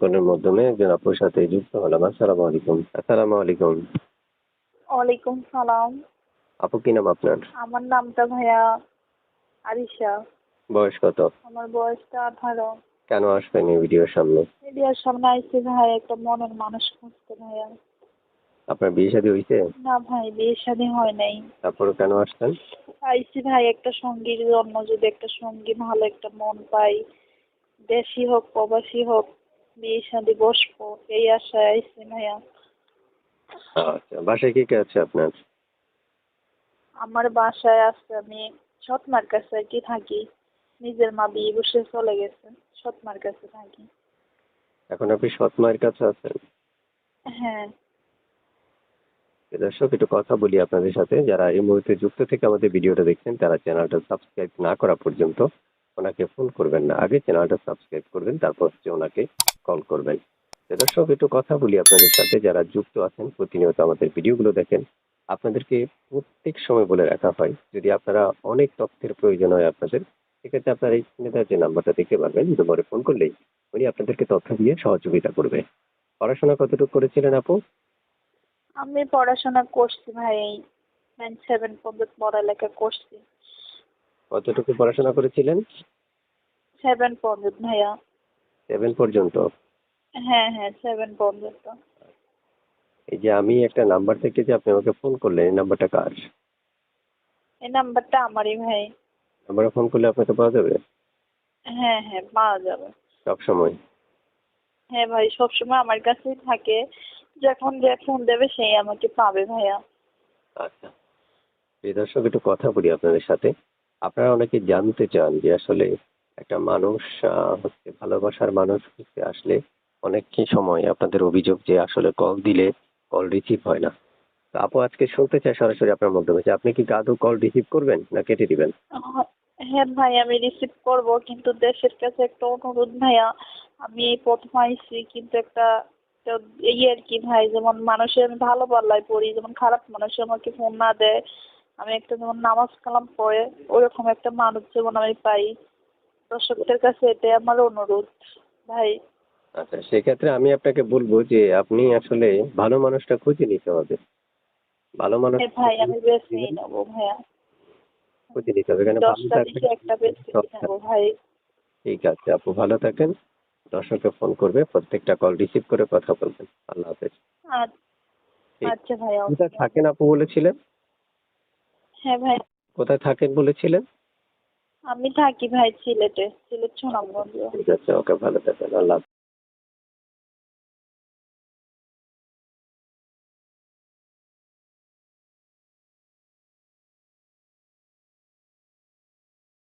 কলের মাধ্যমে একজন আপুর সাথে যুক্ত হলাম। আসসালামু আলাইকুম। আসসালামু আলাইকুম। ওয়ালাইকুম সালাম। আপু কি নাম আপনার? আমার নামটা ভাইয়া আরিশা। বয়স কত? আমার বয়সটা 18। কেন আসবেন এই ভিডিওর সামনে? মিডিয়ার সামনে আইছি ভাই একটা মনের মানুষ খুঁজতে ভাইয়া। আপনার বিয়ে শাদী হয়েছে? না ভাই, বিয়ে শাদী হয় নাই। তারপরে কেন আসছেন? আইছি ভাই একটা সঙ্গীর জন্য, যদি একটা সঙ্গী ভালো একটা মন পাই, দেশি হোক প্রবাসী হোক, বিয়ে শাদী বসবো এই আশায় আইছি ভাইয়া। আচ্ছা, বাসায় কে কে আছে আপনার? আমার বাসায় আছে, আমি সৎমার কাছে আর কি থাকি। নিজের মা বিয়ে বসে চলে গেছে, সৎমার কাছে থাকি। এখন আপনি সৎ মায়ের কাছে আছেন? হ্যাঁ। দর্শক, একটু কথা বলি আপনাদের সাথে। যারা এই মুহূর্তে যুক্ত থেকে আমাদের ভিডিওটা দেখছেন তারা চ্যানেলটা সাবস্ক্রাইব না করা পর্যন্ত ওনাকে ফোন করবেন না। আগে চ্যানেলটা সাবস্ক্রাইব করবেন, তারপর হচ্ছে ওনাকে কল করবেন। দর্শক, একটু কথা বলি আপনাদের সাথে। যারা যুক্ত আছেন প্রতিনিয়ত আমাদের ভিডিওগুলো দেখেন, আপনাদেরকে প্রত্যেক সময় বলে রাখা হয়, যদি আপনারা অনেক তথ্যের প্রয়োজন হয় আপনাদের, সেক্ষেত্রে আপনারা এই স্ক্রিনে দেওয়া যে নাম্বারটা দেখতে পারবেন, এই নম্বরে ফোন করলেই উনি আপনাদেরকে তথ্য দিয়ে সহযোগিতা করবে। পড়াশোনা কতটুকু করেছিলেন আপু? আমি পড়াশোনা করছি ভাই, 9-7 পর্যন্ত পড়ালেখা করছি। কতটুকু পড়াশোনা করেছিলেন? 7 পর্যন্ত ভাইয়া। 7 পর্যন্ত? হ্যাঁ হ্যাঁ, 7 পর্যন্ত। এই যে আমি একটা নাম্বার থেকে যে আপনি আমাকে ফোন করলেন, এই নাম্বারটা কার? এই নাম্বারটা আমারই ভাই। নাম্বারে ফোন করলে আপনাকে পাওয়া যাবে হ্যাঁ হ্যাঁ, পাওয়া যাবে। সব সময়? হ্যাঁ ভাই, সবসময় আমার কাছেই থাকে। যখন যে ফোন দেবে সেই আমাকে পাবে ভাইয়া। আচ্ছা, এই দর্শক, একটু কথা বলি আপনাদের সাথে। আপনারা অনেকে জানতে চান যে আসলে একটা মানুষ হচ্ছে ভালোবাসার মানুষ খুঁজতে আসলে অনেক কি সময় আপনাদের অভিযোগ যে আসলে কল দিলে কল রিসিভ হয় না। তো আপু আজকে শুনতে চাই সরাসরি আপনার মাধ্যমে যে আপনি কি আদৌ কল রিসিভ করবেন না কেটে দিবেন? হ্যাঁ ভাই, আমি রিসিভ করব, কিন্তু দেশের কাছে একটা অনুরোধ ভাইয়া। আমি এই প্রথম আইছি, কিন্তু একটা একটা এই আর কি ভাই, যেমন মানুষের আমি ভালো পাল্লায় পড়ি, যেমন খারাপ মানুষ আমাকে ফোন না দেয়, আমি একটা যেমন নামাজ কালাম পড়ে ওরকম একটা মানুষ যেমন আমি পাই। দর্শকদের কাছে এটাই আমার অনুরোধ ভাই। আচ্ছা, সেক্ষেত্রে আমি আপনাকে বলবো যে আপনি আসলে ভালো মানুষটা খুঁজে নিতে হবে। ভালো মানুষ হ্যাঁ ভাই, আমি বেছেই নেবো ভাইয়া। খুঁজে নিতে হবে, এখানে ভালো 10টা থাকবে। থেকে একটা বেছেই নেবো ভাই। ঠিক আছে আপু, ভালো থাকেন। দর্শককে ফোন করবে, প্রত্যেকটা কল রিসিভ করে কথা বলবেন। আল্লাহ হাফেজ। আচ্ছা। ঠিক। আচ্ছা ভাইয়া, কোথায় ওকে। থাকেন আপু বলেছিলেন? হ্যাঁ ভাই, কোথায় থাকেন বলেছিলেন? আমি থাকি ভাই সিলেটে, সিলেট সুনামগঞ্জ। ঠিক আছে, ওকে, ভালো থাকেন। আল্লাহ হাফেজ।